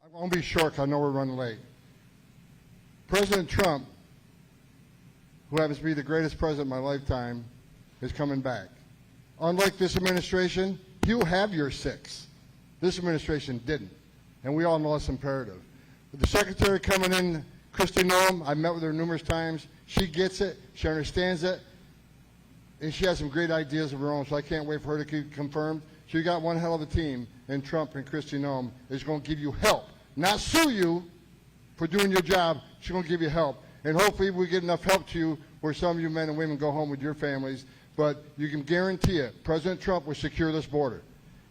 I won't be short because I know we're running late. President Trump, who happens to be the greatest president of my lifetime, is coming back. Unlike this administration, he'll have your six. This administration didn't. And we all know it's imperative. With the secretary coming in, Kristi Noem, I've met with her numerous times. She gets it. She understands it. And she has some great ideas of her own, so I can't wait for her to get confirmed. So you got one hell of a team, and Trump and Kristi Noem is going to give you help. Not sue you for doing your job. She's going to give you help. And hopefully we get enough help to you where some of you men and women go home with your families. But you can guarantee it, President Trump will secure this border.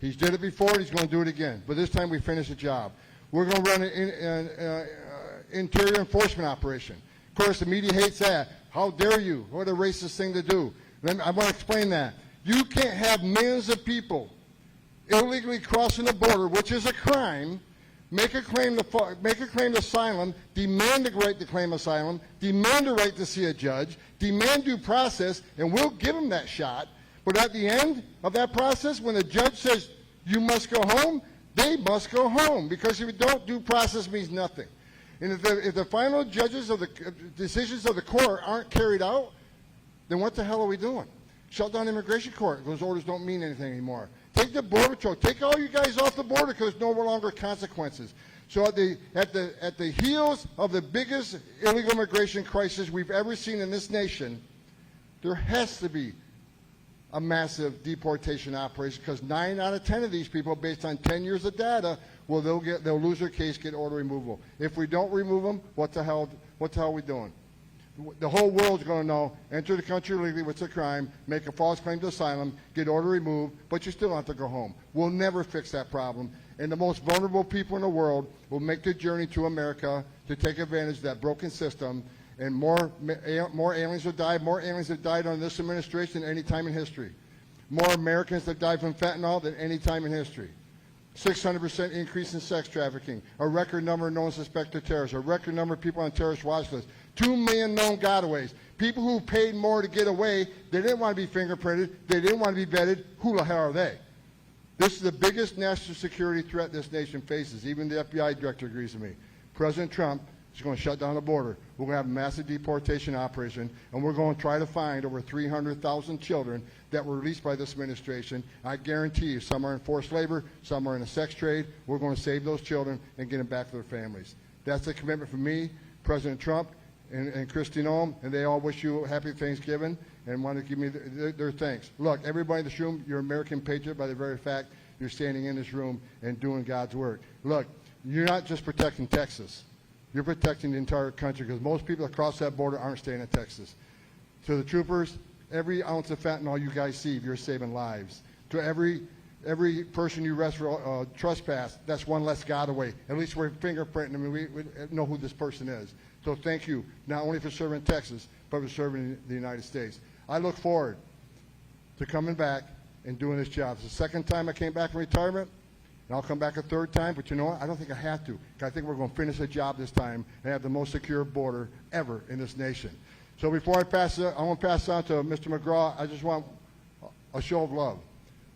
He's did it before, and he's going to do it again. But this time we finish the job. We're going to run an interior enforcement operation. Of course, the media hates that. How dare you? What a racist thing to do. I want to explain that. You can't have millions of people illegally crossing the border, which is a crime, make a claim to asylum, demand the right to claim asylum, demand the right to see a judge, demand due process, and we'll give them that shot. But at the end of that process, when the judge says you must go home, they must go home, because if you don't, due process means nothing. And if the final judges of the decisions of the court aren't carried out, then what the hell are we doing? Shut down immigration court. Those orders don't mean anything anymore. Take the Border Czar. Take all you guys off the border because there's no longer consequences. So at the heels of the biggest illegal immigration crisis we've ever seen in this nation, there has to be a massive deportation operation, because 9 out of 10 of these people, based on 10 years of data, they'll lose their case, get order removal. If we don't remove them, what the hell are we doing? The whole world's going to know, enter the country illegally, what's a crime, make a false claim to asylum, get order removed, but you still have to go home. We'll never fix that problem. And the most vulnerable people in the world will make the journey to America to take advantage of that broken system, and more aliens will die. More aliens have died under this administration than any time in history. More Americans have died from fentanyl than any time in history. 600% increase in sex trafficking, a record number of known suspected terrorists, a record number of people on terrorist watch lists, 2 million known gotaways, people who paid more to get away. They didn't want to be fingerprinted, they didn't want to be vetted. Who the hell are they? This is the biggest national security threat this nation faces. Even the FBI director agrees with me. President Trump is going to shut down the border. We're going to have a massive deportation operation, and we're going to try to find over 300,000 children that were released by this administration. I guarantee you, some are in forced labor, some are in a sex trade. We're going to save those children and get them back to their families. That's a commitment from me, President Trump, and Kristi Noem, and they all wish you a happy Thanksgiving and want to give me their thanks. Look, everybody in this room, you're an American patriot by the very fact you're standing in this room and doing God's work. Look, you're not just protecting Texas. You're protecting the entire country, because most people across that border aren't staying in Texas. To the troopers, every ounce of fentanyl you guys see, you're saving lives. To every person you arrest for trespass, that's one less gotaway. At least we're fingerprinting them, and we know who this person is. So thank you, not only for serving Texas, but for serving the United States. I look forward to coming back and doing this job. It's the second time I came back from retirement, and I'll come back a third time, but you know what? I don't think I have to. I think we're going to finish the job this time and have the most secure border ever in this nation. So before I pass it, I want to pass it on to Mr. McGraw. I just want a show of love.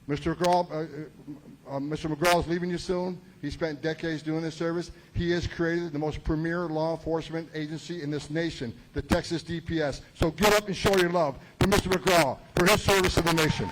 Mr. McGraw is leaving you soon. He spent decades doing this service. He has created the most premier law enforcement agency in this nation, the Texas DPS. So get up and show your love to Mr. McGraw for his service to the nation.